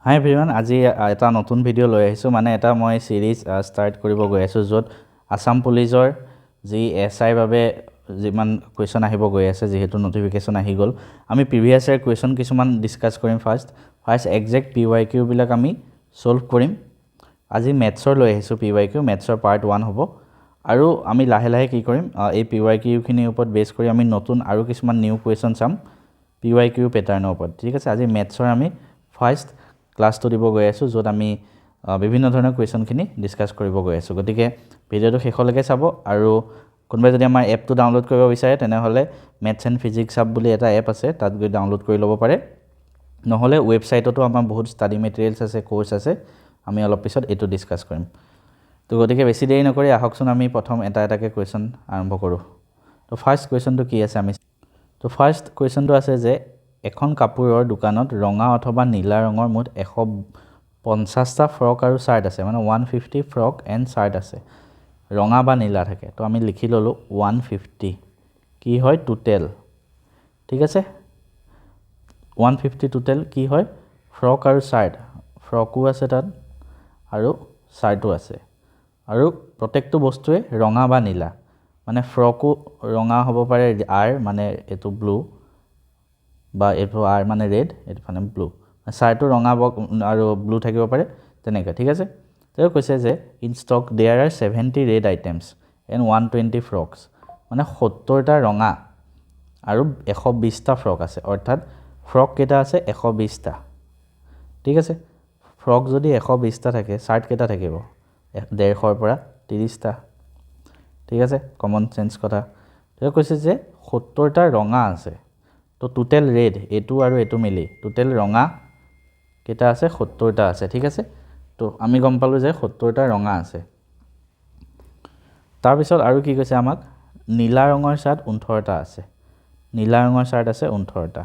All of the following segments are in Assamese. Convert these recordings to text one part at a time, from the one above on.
হাই এভৰিৱান, আজি এটা নতুন ভিডিঅ' লৈ আহিছোঁ। মানে এটা মই সিৰিজ ষ্টাৰ্ট কৰিব গৈ আছোঁ, য'ত আসাম পুলিচৰ যি এছআইৰ বাবে যিমান কুৱেশ্যন আহিব গৈ আছে, যিহেতু নটিফিকেশ্যন আহি গ'ল, আমি প্ৰিভিয়াছ ইয়াৰ কুৱেশ্যন কিছুমান ডিছকাছ কৰিম। ফাৰ্ষ্ট একজেক্ট PYQ বিলাক আমি ছল্ভ কৰিম। আজি মেথছৰ লৈ আহিছোঁ PYQ, মেথছৰ পাৰ্ট 1 হ'ব। আৰু আমি লাহে লাহে কি কৰিম, এই PYQ খিনিৰ ওপৰত বেছ কৰি আমি নতুন আৰু কিছুমান নিউ কুৱেশ্যন চাম PYQ পেটাৰ্ণৰ ওপৰত। ঠিক আছে, আজি মেথছৰ আমি ফাৰ্ষ্ট ক্লাছটো দিব গৈ আছোঁ, য'ত আমি বিভিন্ন ধৰণৰ কুৱেশ্যনখিনি ডিছকাছ কৰিব গৈ আছোঁ। গতিকে ভিডিঅ'টো শেষলৈকে চাব। আৰু কোনোবাই যদি আমাৰ এপটো ডাউনলোড কৰিব বিচাৰে, তেনেহ'লে মেথছ এণ্ড ফিজিক্স হাব বুলি এটা এপ আছে, তাত গৈ ডাউনলোড কৰি ল'ব পাৰে। নহ'লে ৱেবছাইটতো আমাৰ বহুত ষ্টাডি মেটেৰিয়েলছ আছে, কোৰ্চ আছে। আমি অলপ পিছত এইটো ডিছকাছ কৰিম। তো গতিকে বেছি দেৰি নকৰি আহকচোন আমি প্ৰথম এটা এটাকৈ কুৱেশ্যন আৰম্ভ কৰোঁ। তো ফাৰ্ষ্ট কুৱেশ্যনটো কি আছে আমি তো ফাৰ্ষ্ট কুৱেশ্যনটো আছে যে এখন কাপোৰৰ দোকানত ৰঙা অথবা নীলা ৰঙৰ মুঠ 150টা ফ্ৰক আৰু চাৰ্ট আছে, মানে 150 ফ্ৰক এণ্ড চাৰ্ট আছে, ৰঙা বা নীলা থাকে। তো আমি লিখি ল'লোঁ 150 কি হয় টোটেল। ঠিক আছে, 150 টোটেল কি হয় ফ্ৰক আৰু চাৰ্ট, ফ্ৰকো আছে তাত আৰু চাৰ্টো আছে। আৰু প্ৰত্যেকটো বস্তুৱে ৰঙা বা নীলা, মানে ফ্ৰকো ৰঙা হ'ব পাৰে, আৰ মানে এইটো ব্লু, বা এইটো আৰ মানে ৰেড, এইটো মানে ব্লু। চাৰ্টো ৰঙা আৰু ব্লু থাকিব পাৰে তেনেকৈ। ঠিক আছে, তেওঁ কৈছে যে in stock there are 70 red items and 120 frocks, মানে 70টা ৰঙা আৰু 120টা ফ্ৰক আছে, অৰ্থাৎ ফ্ৰক কেইটা আছে 120টা। ঠিক আছে, ফ্ৰক যদি 120টা থাকে, চাৰ্ট কেইটা থাকিব 150ৰ পৰা 30টা। ঠিক আছে, কমন চেঞ্চ কথা। তেওঁ কৈছে যে 70টা ৰঙা আছে, তো টোটেল ৰেড এইটো আৰু এইটো মিলি টোটেল ৰঙা কেইটা আছে 70টা আছে। ঠিক আছে, তো আমি গম পালোঁ যে 70টা ৰঙা আছে। তাৰপিছত আৰু কি কৈছে আমাক, নীলা ৰঙৰ চাৰ্ট 18টা আছে, নীলা ৰঙৰ চাৰ্ট আছে 18টা।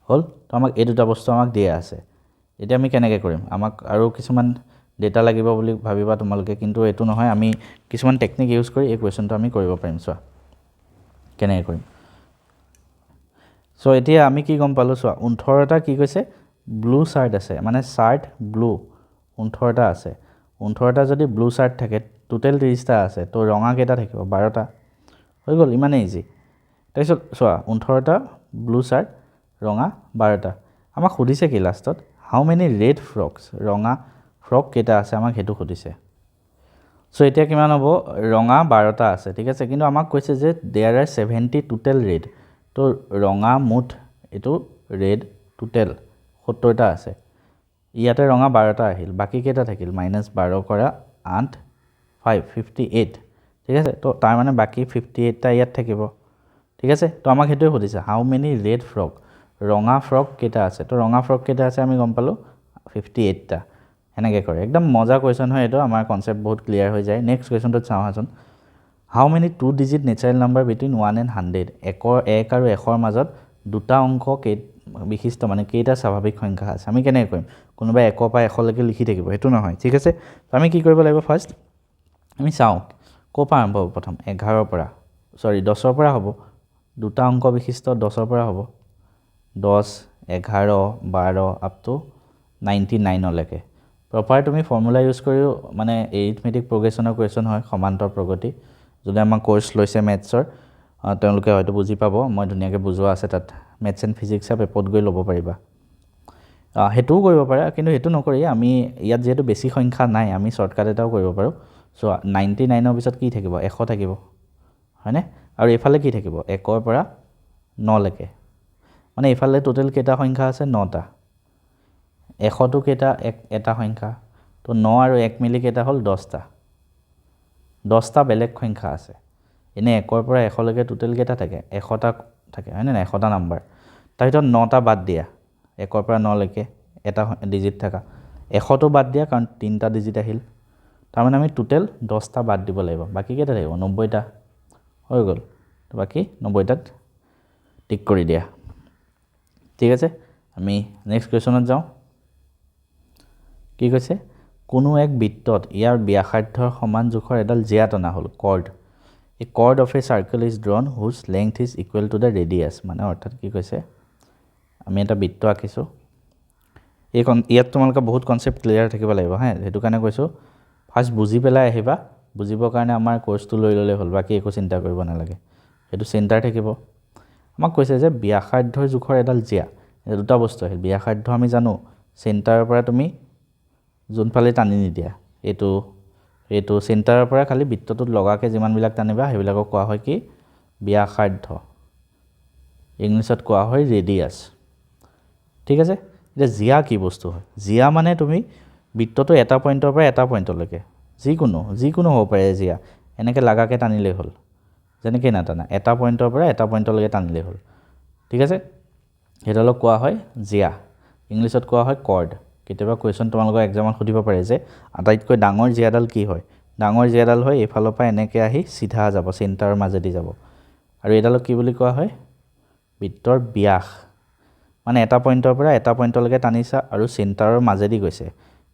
হ'ল, তো আমাক এই দুটা বস্তু আমাক দিয়া আছে। এতিয়া আমি কেনেকৈ কৰিম, আমাক আৰু কিছুমান ডেটা লাগিব বুলি ভাবিবা তোমালোকে, কিন্তু এইটো নহয়। আমি কিছুমান টেকনিক ইউজ কৰি এই কুৱেশ্যনটো আমি কৰিব পাৰিম। চোৱা কেনেকৈ কৰিম। চ' এতিয়া আমি কি গম পালোঁ, চোৱা 18টা কি কৈছে ব্লু চাৰ্ট আছে, মানে চাৰ্ট ব্লু 18টা আছে। 18টা যদি ব্লু চাৰ্ট থাকে, টোটেল 30টা আছে, তো ৰঙা কেইটা থাকিব 12টা। হৈ গ'ল, ইমানেই ইজি। তাৰপিছত চোৱা 18টা ব্লু চাৰ্ট, ৰঙা 12টা। আমাক সুধিছে কি লাষ্টত, হাউ মেনি ৰেড ফ্ৰকছ, ৰঙা ফ্ৰক কেইটা আছে আমাক সেইটো সুধিছে। চ' এতিয়া কিমান হ'ব, ৰঙা 12টা আছে। ঠিক আছে, কিন্তু আমাক কৈছে যে দেয়াৰ আৰ 70 টোটেল ৰেড, তো ৰঙা মুঠ এইটো ৰেড টোটেল 70টা আছে। ইয়াতে ৰঙা 12টা আহিল, বাকী কেইটা থাকিল -12 কৰা 8 5 58। ঠিক আছে, তো তাৰ মানে বাকী 58টা ইয়াত থাকিব। ঠিক আছে, তো আমাক সেইটোৱে সুধিছে, হাউ মেনি ৰেড ফ্ৰক, ৰঙা ফ্ৰক কেইটা আছে। তো ৰঙা ফ্ৰক কেইটা আছে আমি গম পালোঁ 58টা। সেনেকৈ কৰে, একদম মজা কুৱেশ্যন হয় এইটো, আমাৰ কনচেপ্ট বহুত ক্লিয়াৰ হৈ যায়। নেক্সট কুৱেশ্যনটোত চাওঁ আহাচোন। How many 2 digit natural number between 1 and 100, 1 আৰু 100ৰ মাজত দুটা অংক বিশিষ্ট মানে কেইটা স্বাভাৱিক সংখ্যা আছে। আমি কেনেকৈ কৰিম, কোনোবাই 1 পৰা 100লৈকে লিখি থাকিব, সেইটো নহয়। ঠিক আছে, তো আমি কি কৰিব লাগিব, ফাৰ্ষ্ট আমি চাওঁ ক'ৰ পৰা আৰম্ভ হ'ব। প্ৰথম 10ৰ পৰা হ'ব, দুটা অংক বিশিষ্ট 10ৰ পৰা হ'ব, 10 11 12 আপ টু 99লৈকে। প্ৰপাৰ তুমি ফৰ্মুলা ইউজ কৰিও, মানে এৰিথমেটিক প্ৰগ্ৰেশ্যনৰ কুৱেশ্যন হয়, সমান্তৰ প্ৰগতি। যোনে আমাৰ কোৰ্চ লৈছে মেথছৰ, তেওঁলোকে হয়তো বুজি পাব, মই ধুনীয়াকৈ বুজোৱা আছে তাত। মেথছ এণ্ড ফিজিক্স হাব এপত গৈ ল'ব পাৰিবা, সেইটোও কৰিব পাৰা। কিন্তু সেইটো নকৰি আমি ইয়াত যিহেতু বেছি সংখ্যা নাই, আমি শ্বৰ্টকাট এটাও কৰিব পাৰোঁ। চ' 99ৰ পিছত কি থাকিব, 100 থাকিব, হয়নে? আৰু এইফালে কি থাকিব, 1ৰ পৰা 9লৈকে, মানে এইফালে টোটেল কেইটা সংখ্যা আছে 9টা। 100টো কেইটা, এটা সংখ্যা, তো 9 আৰু 1 মিলি কেইটা হ'ল 10টা। 10টা বেলেগ সংখ্যা আছে। এনেই 1ৰ পৰা 100লৈকে টোটেল কেইটা থাকে, 100টা থাকে, হয়নে নাই, 100টা নাম্বাৰ। তাৰ ভিতৰত 9টা বাদ দিয়া, 1ৰ পৰা 9লৈকে এটা ডিজিট থকা, 100টো বাদ দিয়া কাৰণ 3টা ডিজিট আহিল। তাৰমানে আমি টোটেল 10টা বাদ দিব লাগিব, বাকী কেইটা থাকিব 90টা। হৈ গ'ল, তো বাকী 90টাত টিক কৰি দিয়া। ঠিক আছে, আমি নেক্সট কুৱেশ্যনত যাওঁ। কি কৈছে, কোনো এক বৃত্তত ইয়াৰ ব্যাসাৰ্ধৰ সমান জোখৰ এডাল জিয়া টনা হ'ল, chord. A chord of a circle is drawn whose length is equal to the radius. মানে অৰ্থাৎ কি কৈছে, আমি এটা বৃত্ত আঁকিছোঁ, ইয়াত তোমালোকে বহুত কনচেপ্ট ক্লিয়াৰ থাকিব লাগিব হা সেইটো কাৰণে কৈছোঁ ফাৰ্ষ্ট বুজি পেলাই আহিবা বুজিবৰ কাৰণে আমাৰ কোৰ্চটো লৈ ল'লে হ'ল বাকী একো চিন্তা কৰিব নালাগে সেইটো চেণ্টাৰ থাকিব আমাক কৈছে যে ব্যাসাৰ্ধৰ জোখৰ এডাল জিয়া এই দুটা বস্তু আহিল ব্যাসাৰ্ধ আমি জানো চেণ্টাৰৰ পৰা তুমি যোনফালে টানি নিদিয়া এইটো চেণ্টাৰৰ পৰা খালি বৃত্তটোত লগাকৈ যিমানবিলাক টানিবা সেইবিলাকক কোৱা হয় কি ব্যাসাৰ্ধ ইংলিছত কোৱা হয় ৰেডিয়াছ ঠিক আছে এতিয়া জিয়া কি বস্তু হয় জিয়া মানে তুমি বৃত্তটো এটা পইণ্টৰ পৰা এটা পইণ্টলৈকে যিকোনো হ'ব পাৰে জিয়া এনেকৈ লাগাকৈ টানিলেই হ'ল যেনেকৈ নাটানা এটা পইণ্টৰ পৰা এটা পইণ্টলৈকে টানিলেই হ'ল ঠিক আছে সেইডালক কোৱা হয় জিয়া ইংলিছত কোৱা হয় কৰ্ড কেতিয়াবা কুৱেশ্যন তোমালোকৰ এক্সামত সুধিব পাৰে যে আটাইতকৈ ডাঙৰ জিয়াডাল কি হয় ডাঙৰ জিয়াডাল হয় এইফালৰ পৰা এনেকৈ আহি চিধা যাব চেণ্টাৰৰ মাজেদি যাব আৰু এইডালক কি বুলি কোৱা হয় বৃত্তৰ ব্যাস মানে এটা পইণ্টৰ পৰা এটা পইণ্টলৈকে টানিছা আৰু চেণ্টাৰৰ মাজেদি গৈছে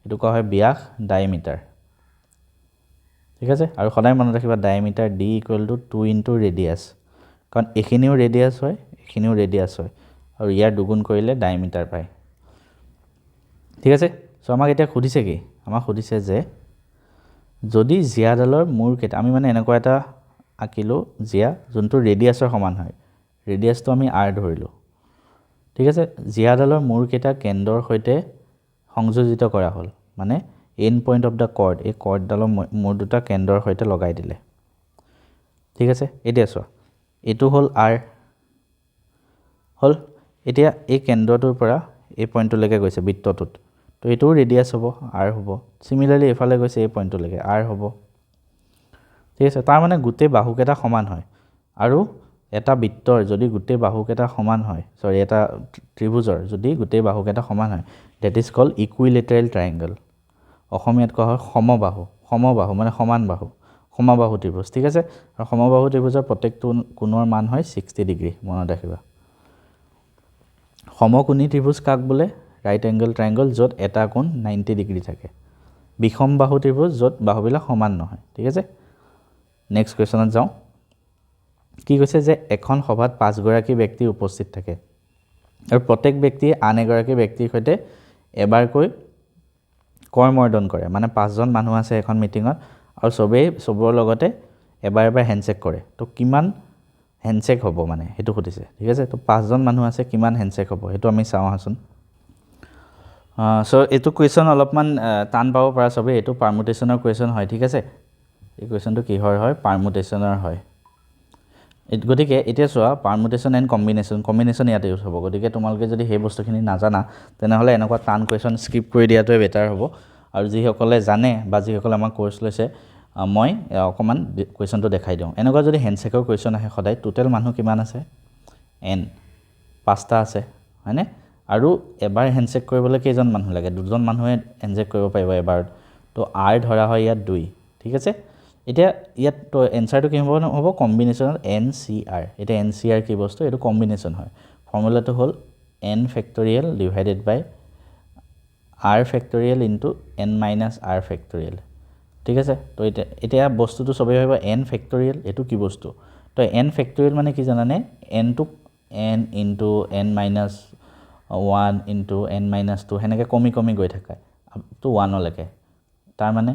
এইটো কোৱা হয় ব্যাস ডায়মিটাৰ ঠিক আছে আৰু সদায় মনত ৰাখিবা ডায়মিটাৰ D = 2 × ৰেডিয়াছ কাৰণ এইখিনিও ৰেডিয়াছ হয় এইখিনিও ৰেডিয়াছ হয় আৰু ইয়াৰ দুগুণ কৰিলে ডায়মিটাৰ পায় ঠিক আছে চ' আমাক এতিয়া সুধিছে কি আমাক সুধিছে যে যদি জিয়াডালৰ মূৰকেইটা আমি মানে এনেকুৱা এটা আঁকিলোঁ জিয়া যোনটো ৰেডিয়াছৰ সমান হয় ৰেডিয়াছটো আমি R ধৰিলোঁ ঠিক আছে জিয়াডালৰ মূৰকেইটা কেন্দ্ৰৰ সৈতে সংযোজিত কৰা হ'ল মানে and point of the cord এই কৰ্ডডালৰ মূৰ দুটা কেন্দ্ৰৰ সৈতে লগাই দিলে ঠিক আছে এতিয়া চোৱা এইটো হ'ল R হ'ল এতিয়া এই কেন্দ্ৰটোৰ পৰা এই পইণ্টলৈকে গৈছে বৃত্তটোত তো এইটোও ৰেডিয়াছ হ'ব R হ'ব সিমিলাৰলি এফালে গৈছে এই পইণ্টলৈকে R হ'ব ঠিক আছে তাৰ মানে গোটেই বাহুকেইটা সমান হয় আৰু এটা বৃত্তৰ যদি গোটেই বাহুকেইটা সমান হয় এটা ত্ৰিভুজৰ যদি গোটেই বাহুকেইটা সমান হয় that is called equilateral triangle অসমীয়াত কোৱা হয় সমবাহু মানে সমান বাহু সমবাহু ত্ৰিভুজ ঠিক আছে আৰু সমবাহু ত্ৰিভুজৰ প্ৰত্যেকটো কোণৰ মান হয় 60 ডিগ্ৰী মনত ৰাখিবা সমকোণী ত্ৰিভুজ কাক বোলে ৰাইট এংগল ট্ৰায়াঙ্গল য'ত এটা কোণ 90 ডিগ্ৰী থাকে বিষম বাহু ত্ৰিভুজ য'ত বাহুবিলাক সমান নহয় ঠিক আছে নেক্সট কুৱেশ্যনত যাওঁ কি কৈছে যে এখন সভাত 5 গৰাকী ব্যক্তি উপস্থিত থাকে আৰু প্ৰত্যেক ব্যক্তিয়ে আন এগৰাকী ব্যক্তিৰ সৈতে এবাৰকৈ কৰমৰ্দন কৰে মানে 5জন মানুহ আছে এখন মিটিঙত আৰু চবৰ লগতে এবাৰ হেণ্ডশেক কৰে তো কিমান হেণ্ডশেক হ'ব মানে সেইটো সুধিছে ঠিক আছে তো 5জন মানুহ আছে কিমান হেণ্ডশেক হ'ব সেইটো আমি চাওঁ আহাচোন চ' এইটো কুৱেশ্যন অলপমান টান পাব পৰা চবেই এইটো পাৰ্মুটেশ্যনৰ কুৱেশ্যন হয় ঠিক আছে এই কুৱেশ্যনটো কিহৰ হয় পাৰ্মুটেশ্যনৰ হয় গতিকে এতিয়া চোৱা পাৰ্মুটেশ্যন এণ্ড কম্বিনেশ্যন ইয়াতে ইউজ হ'ব গতিকে তোমালোকে যদি সেই বস্তুখিনি নাজানা তেনেহ'লে এনেকুৱা টান কুৱেশ্যন স্কিপ কৰি দিয়াটোৱে বেটাৰ হ'ব আৰু যিসকলে জানে বা যিসকলে আমাৰ কোৰ্চ লৈছে মই অকণমান কুৱেশ্যনটো দেখাই দিওঁ এনেকুৱা যদি হেণ্ডশেকৰ কুৱেশ্যন আহে সদায় টোটেল মানুহ কিমান আছে N 5টা আছে হয়নে আৰু এবাৰ হেণ্ডশেক কৰিবলৈ কেইজন মানুহ লাগে দুজন মানুহে হেণ্ডশেক কৰিব পাৰিব এবাৰত তো R ধৰা হয় ইয়াত 2 ঠিক আছে এতিয়া ইয়াত তো এনসাৰটো কি হ'ব কম্বিনেশ্যনত NCR এতিয়া NCR কি বস্তু এইটো কম্বিনেশ্যন হয় ফৰ্মুলাটো হ'ল n ফেক্টৰিয়েল ডিভাইডেড বাই r factorial into n minus r factorial ঠিক আছে তো এতিয়া বস্তুটো সবেই ভাবিব n ফেক্টৰিয়েল এটো কি বস্তু তো n ফেক্টৰিয়েল মানে কি জানানে n to n into n minus 1 into n minus 2 হেনেকে কমি গৈ থাকে আপ টু 1 লৈকে তাৰ মানে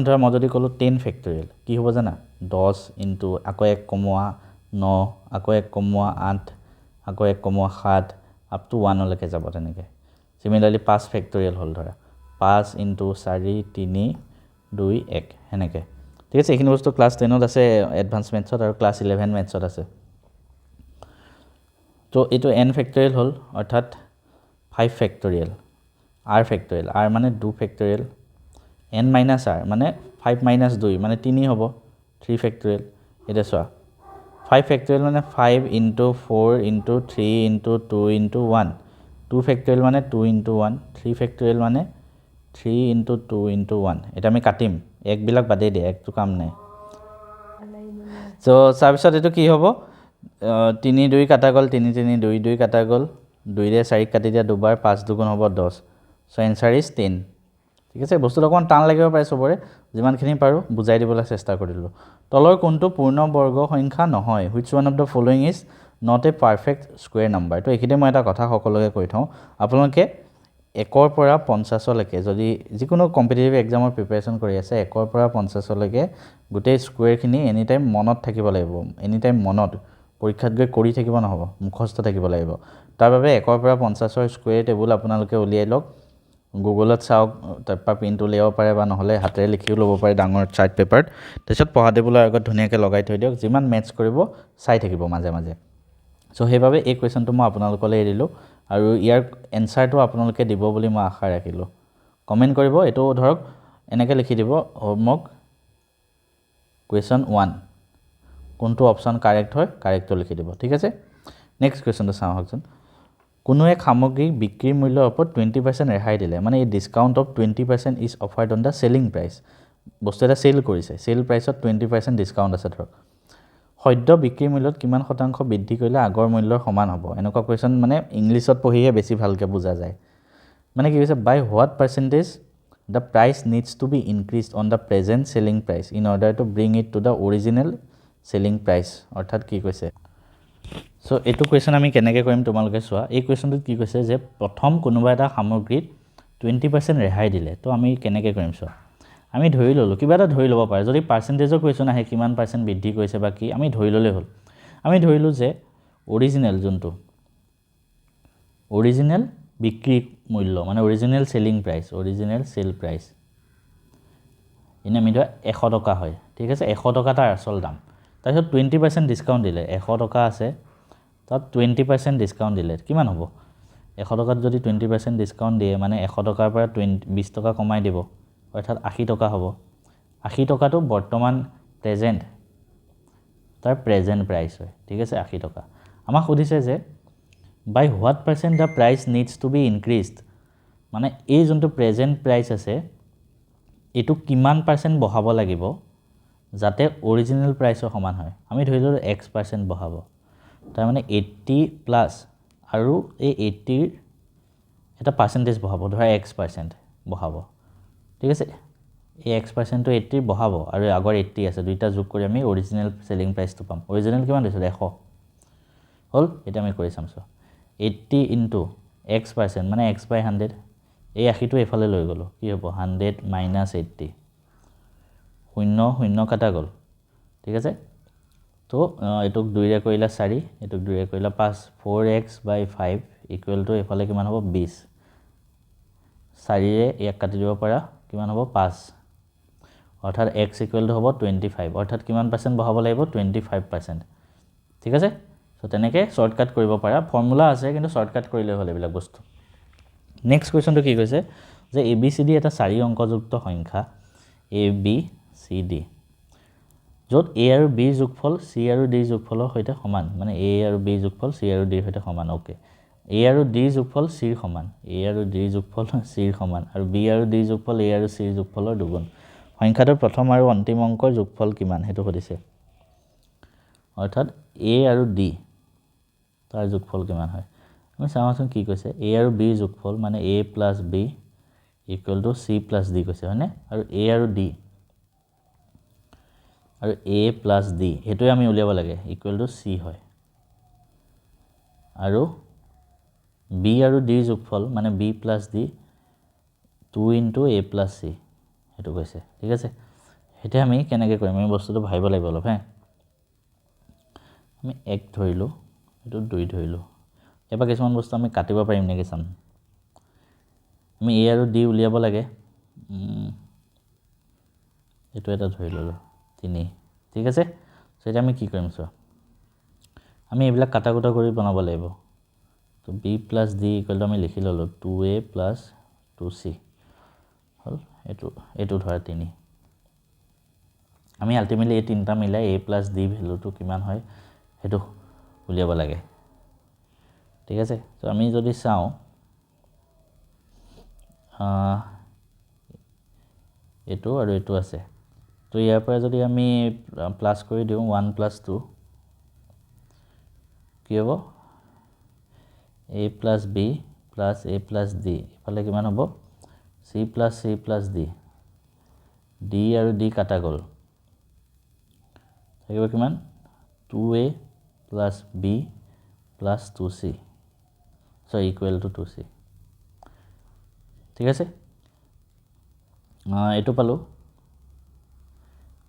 ধৰা মই যদি কলো 10 ফেক্টৰিয়েল কি হ'ব জানা 10 ইনটু আকৌ 1 কমোৱা 9 আকৌ 1 কমোৱা 8 আকৌ 1 কমোৱা 7 আপ টু 1 লৈকে যাব তেনেকে সিমিলাৰলি 5 ফেক্টৰিয়েল হ'ল ধৰা 5 ইনটু 4 3 2 1 হেনেকে ঠিক আছে এইখিনি বস্তু ক্লাস 10 ত আছে এডভান্স মেথছত আৰু ক্লাস 11 মেথছত আছে তো এটো n ফেক্টৰিয়েল হ'ল অৰ্থাৎ 5 ফেক্টৰিয়েল r ফেক্টৰিয়েল r মানে 2 ফেক্টৰিয়েল n minus r মানে 5 minus 2 মানে 3 হ'ব 3 ফেক্টৰিয়েল এটা চোৱা 5 ফেক্টৰিয়েল মানে 5 into 4 into 3 into 2 into 1 2 factorial মানে 2 into 1 3 ফেক্টৰিয়েল মানে 3 into 2 into 1 এটা আমি কাটিম এক বিলাক বাদে দে একটো কাম নাই সো সাবছত এটো কি হ'ব 3 2 কাটা গল 3 3 2 2 কাটা গল 2 ৰে 4 কাটি দিয়া দুবাৰ 5 দুগুণ হ'ব 10 সো আনসাৰ ইজ 10 ঠিক আছে বস্তুটো অকন টান লাগিব পাৰে সবৰে যিমানখিনি পাৰো বুজাই দিবলৈ চেষ্টা কৰিলো তলৰ কোনটো পূৰ্ণ বৰ্গ সংখ্যা নহয় which one of the following is not a perfect square number তো এখিতে মই এটা কথা সকলোকে কৈ থওঁ আপোনালোকে 1ৰ পৰা 50লৈকে যদি যিকোনো কম্পিটিটিভ এক্সামৰ প্ৰিপাৰেশ্যন কৰি আছে 1ৰ পৰা 50লৈকে গোটেই স্কুৱেৰখিনি এনি টাইম মনত থাকিব লাগিব এনি টাইম মনত পৰীক্ষাত গৈ কৰি থাকিব নহ'ব মুখস্থ থাকিব লাগিব তাৰ বাবে 1ৰ পৰা 50ৰ স্কুৱেৰ টেবুল আপোনালোকে উলিয়াই লওক গুগলত চাওক তাৰপৰা প্ৰিণ্ট উলিয়াব পাৰে বা নহ'লে হাতেৰে লিখিও ল'ব পাৰে ডাঙৰ চাৰ্ট পেপাৰত তাৰপিছত পঢ়া টেবুলৰ আগত ধুনীয়াকৈ লগাই থৈ দিয়ক যিমান মেথছ কৰিব চাই থাকিব মাজে মাজে চ' সেইবাবে এই কুৱেশ্যনটো মই আপোনালোকলৈ এৰিলোঁ আৰু ইয়াৰ এনচাৰটো আপোনালোকে দিব বুলি মই আশা ৰাখিলোঁ কমেণ্ট কৰিব এইটো ধৰক এনেকৈ লিখি দিব হোমৱৰ্ক কুৱেশ্যন 1 কোনটো অপশ্যন কাৰেক্ট হয় কাৰেক্টটো লিখি দিব ঠিক আছে নেক্সট কুৱেশ্যনটো চাওঁ আহকচোন কোনো এক সামগ্ৰী বিক্ৰীৰ মূল্যৰ ওপৰত 20% ৰেহাই দিলে মানে এই discount of 20% is offered on the selling price বস্তু এটা চেল কৰিছে চেল প্ৰাইচত 20% ডিছকাউণ্ট আছে ধৰক সদ্য বিক্ৰীৰ মূল্যত কিমান শতাংশ বৃদ্ধি কৰিলে আগৰ মূল্যৰ সমান হ'ব এনেকুৱা কুৱেশ্যন মানে ইংলিছত পঢ়িহে বেছি ভালকৈ বুজা যায় মানে কি কৈছে by what percentage the price needs to be increase on the present selling price in order to bring it to the original selling price অৰ্থাৎ কি কৈছে চ' এইটো কুৱেশ্যন আমি কেনেকৈ কৰিম তোমালোকে চোৱা এই কুৱেশ্যনটোত কি কৈছে যে প্ৰথম কোনোবা এটা সামগ্ৰীত 20% ৰেহাই দিলে তো আমি কেনেকৈ কৰিম চোৱা আমি ধৰি ল'লোঁ কিবা এটা ধৰি ল'ব পাৰে যদি পাৰ্চেণ্টেজৰ কুৱেশ্যন আহে কিমান পাৰ্চেণ্ট বৃদ্ধি কৰিছে বা কি আমি ধৰি ল'লেই হ'ল আমি ধৰিলোঁ যে অৰিজিনেল যোনটো অৰিজিনেল বিক্ৰী মূল্য মানে original selling price original sale price এনে আমি ধৰা 100 টকা হয় ঠিক আছে 100 টকা তাৰ আচল দাম তাৰপিছত 20% ডিছকাউণ্ট দিলে 100 টকা আছে তাত 20% ডিছকাউণ্ট দিলে কিমান হ'ব 100 টকাত যদি 20% ডিছকাউণ্ট দিয়ে মানে 100 টকাৰ পৰা 20 টকা কমাই দিব অৰ্থাৎ 80 টকা হ'ব 80 টকাটো বৰ্তমান প্ৰেজেণ্ট তাৰ প্ৰেজেণ্ট প্ৰাইচ হয় ঠিক আছে 80 টকা আমাক সুধিছে যে by what percent the price needs to be increased মানে এই যোনটো প্ৰেজেণ্ট প্ৰাইচ আছে এইটো কিমান পাৰ্চেণ্ট বঢ়াব লাগিব যাতে অৰিজিনেল প্ৰাইচৰ সমান হয় আমি ধৰি লওঁ X% বঢ়াব তাৰমানে 80 প্লাছ আৰু এই 80ৰ এটা পাৰ্চেণ্টেজ বঢ়াব ধৰা X% বঢ়াব ঠিক আছে এই X%টো 80 বঢ়াব আৰু আগৰ 80 আছে দুইটা যোগ কৰি আমি অৰিজিনেল চেলিং প্ৰাইচটো পাম অৰিজিনেল কিমান দিছোঁ 100 হ'ল এটা আমি কৰি চাম 80 ইনটু X% মানে X/100 এই 80টো এফালে লৈ গ'লোঁ কি হ'ব 100 মাইনাছ 80 শূন্য শূন্য কাটা গ'ল ঠিক আছে তো এইটোক 2ৰে কৰিলে 4 এইটোক 2ৰে কৰিলে 5 4x/5 ইকুৱেল টু এফালে কিমান হ'ব 20 4ৰে ইয়াক কাটি দিব পাৰা কিমান হ'ব 5 অৰ্থাৎ x ইকুৱেল টু হ'ব 25 অৰ্থাৎ কিমান পাৰ্চেণ্ট বঢ়াব লাগিব 25% ঠিক আছে সো তেনেকৈ শৰ্টকাট কৰিব পাৰা ফৰ্মুলা আছে কিন্তু শৰ্টকাট কৰিলে হ'ল এইবিলাক বস্তু নেক্সট কুৱেশ্যনটো কি কৈছে যে ABCD এটা 4 অংকযুক্ত সংখ্যা ABCD য'ত A আৰু B যোগফল C আৰু D যোগফলৰ সৈতে সমান মানে A আৰু B যোগফল C আৰু D ৰ সৈতে সমান ওকে A আৰু D যোগফল C ৰ সমান A আৰু D যোগফল C ৰ সমান আৰু B আৰু D যোগফল A আৰু C ৰ যোগফলৰ দুগুণ সংখ্যাটোৰ প্ৰথম আৰু অন্তিম অংকৰ যোগফল কিমান হেতু সুধিছে অৰ্থাৎ A আৰু D তাৰ যোগফল কিমান হয় আমি চাওঁচোন কি কৈছে A আৰু B যোগফল মানে A + B = C + D কৈছে হয়নে আৰু A আৰু D আৰু A + D হেতুৱে আমি উলিয়াব লাগে = C হয় আৰু B আৰু D যোগফল মানে B + D 2 * A + C হেতু কৈছে ঠিক আছে হেতে আমি কেনেকৈ কৰিম আমি বস্তুটো ভাবিব লাগিব অলপ হে আমি 1 ধৰিলো এটো 2 ধৰিলো এবা কিছুমান বস্তু আমি কাটিব পাৰিম নেকি চাম আমি A আৰু D উলিয়াব লাগে এটো এটা ধৰি ললো 3 ঠিক আছে সো এটা আমি কি কৰিম সো আমি এইবিলাক কাটাকুটা কৰি বনাব লাগিব তো B + D = আমি লিখি ললো 2A + 2C হল এটো ধৰা 3 আমি আলটিমেটলি এই তিনটা মিলাই A + D ভ্যালুটো কিমান হয় হেতু উলিয়াব লাগে ঠিক আছে তো আমি যদি চাও এটো আৰু এটো আছে তো ইয়াৰ পৰা যদি আমি প্লাস কৰি দিও 1 + 2 কি হ'ব A + B + A + D ইফালে কিমান হ'ব C + C + D D আৰু D কাটা গ'ল থাকিব কিমান 2A + B + 2C so equal to 2C ঠিক আছে এইটো পালোঁ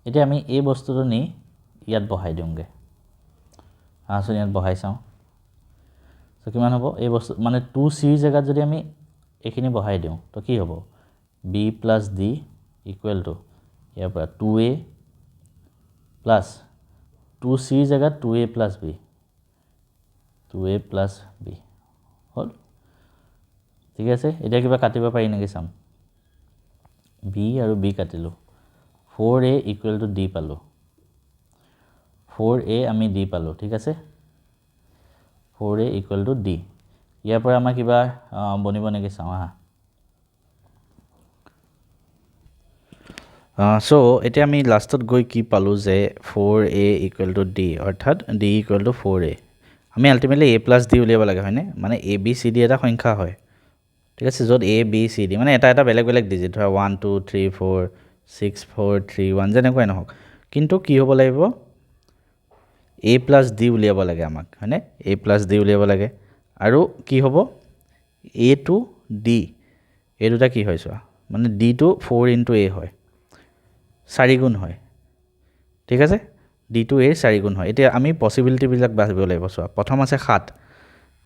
এতিয়া আমি এই বস্তুটো নি ইয়াত বহাই দিওঁগে আহচোন ইয়াত বহাই চাওঁ তো কিমান হ'ব এই বস্তু মানে 2c জেগাত যদি আমি এইখিনি বহাই দিওঁ তো কি হ'ব b plus d equal to ইয়াৰ পৰা 2a প্লাছ 2c জেগাত 2a plus b 2a plus b হ'ল ঠিক আছে এতিয়া কিবা কাটিব পাৰি নেকি চাম b আৰু b কাটিলোঁ 4a ইকুৱেল টু d পালোঁ 4a আমি d পালোঁ ঠিক আছে 4a ইকুৱেল টু d ইয়াৰ পৰা আমাৰ কিবা বনিব নেকি চাওঁ আহা সো এতিয়া আমি লাষ্টত গৈ কি পালোঁ যে 4a ইকুৱেল টু d অৰ্থাৎ d ইকুৱেল টু 4a আমি আল্টিমেটলি a প্লাছ d উলিয়াব লাগে হয়নে মানে a b c d এটা সংখ্যা হয় ঠিক আছে য'ত a b c d মানে এটা বেলেগ বেলেগ ডিজিট ধৰা 1 2 3 4 6 4 3 1 যেনেকুৱাই নহওক কিন্তু কি হ'ব লাগিব a প্লাছ d উলিয়াব লাগে আমাক হয়নে a প্লাছ d উলিয়াব লাগে আৰু কি হ'ব a টু d এই দুটা কি হয় চোৱা মানে d টু 4 ইনটু a হয় 4 গুণ হয় ঠিক আছে d টু a 4 গুণ হয় এতিয়া আমি পসিবিলিটিবিলাক ভাবিব লাগিব চোৱা প্ৰথম আছে 7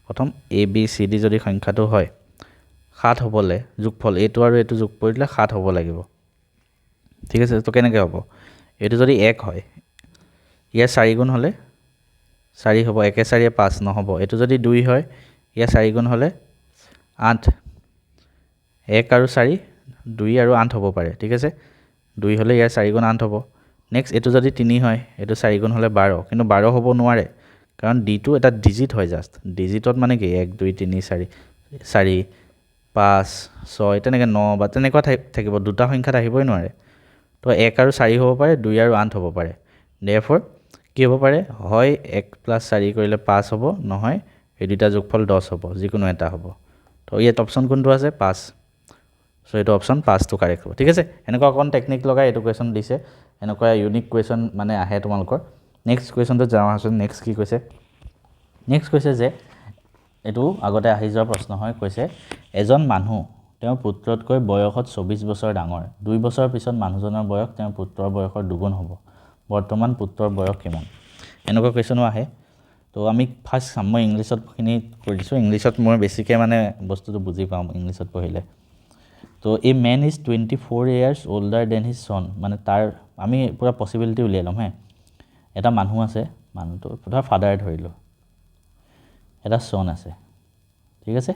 প্ৰথম a b c d যদি সংখ্যাটো হয় 7 হ'বলে যোগফল এইটো আৰু এইটো যোগ কৰিলে 7 হ'ব লাগিব ঠিক আছে তো কেনেকৈ হ'ব এইটো যদি 1 হয় ইয়াৰ 4 গুণ হ'লে 4 হ'ব 1 4 5 নহ'ব এইটো যদি 2 হয় ইয়াৰ 4 গুণ হ'লে 8 1 আৰু 4 2 আৰু 8 হ'ব পাৰে ঠিক আছে 2 হ'লে ইয়াৰ 4 গুণ 8 হ'ব নেক্সট এইটো যদি 3 হয় এইটো 4 গুণ হ'লে 12 কিন্তু 12 হ'ব নোৱাৰে কাৰণ d2 এটা ডিজিট হয় জাষ্ট ডিজিটত মানে কি 1 2 3 4 4 5 6 তেনেকৈ 9 বা তেনেকুৱা থাকিব দুটা সংখ্যাত আহিবই নোৱাৰে তো 1 আৰু 4 হ'ব পাৰে 2 আৰু 8 হ'ব পাৰে দেৰফৰ কি হ'ব পাৰে হয় 1 প্লাছ 4 কৰিলে 5 হ'ব নহয় এই দুটা যোগফল 10 হ'ব যিকোনো এটা হ'ব তো ইয়াত অপশ্যন কোনটো আছে 5 সো এইটো অপশ্যন 5টো কাৰেক্ট হ'ব ঠিক আছে এনেকুৱা অকণ টেকনিক লগাই এইটো কুৱেশ্যন দিছে এনেকুৱা ইউনিক কুৱেশ্যন মানে আহে তোমালোকৰ নেক্সট কুৱেশ্যনটো যাওঁ আছোন নেক্সট কি কৈছে নেক্সট কৈছে যে এইটো আগতে আহি যোৱা প্ৰশ্ন হয় কৈছে এজন মানুহ তেওঁৰ পুত্ৰতকৈ বয়সত 24 বছৰ ডাঙৰ 2 বছৰ পিছত মানুহজনৰ বয়স তেওঁৰ পুত্ৰৰ বয়সৰ দুগুণ হ'ব বৰ্তমান পুত্ৰৰ বয়স কিমান এনেকুৱা কুৱেশ্যনো আহে তো আমি ফাৰ্ষ্ট চাম মই ইংলিছত খিনি কৰি দিছোঁ ইংলিছত মই বেছিকৈ মানে বস্তুটো বুজি পাম ইংলিছত পঢ়িলে তো a man is 24 years older than his son মানে তাৰ আমি পুৰা পসিবিলিটি উলিয়াই ল'ম হে এটা মানুহ আছে মানুহটো ধৰা ফাদাৰ ধৰিলোঁ এটা son আছে ঠিক আছে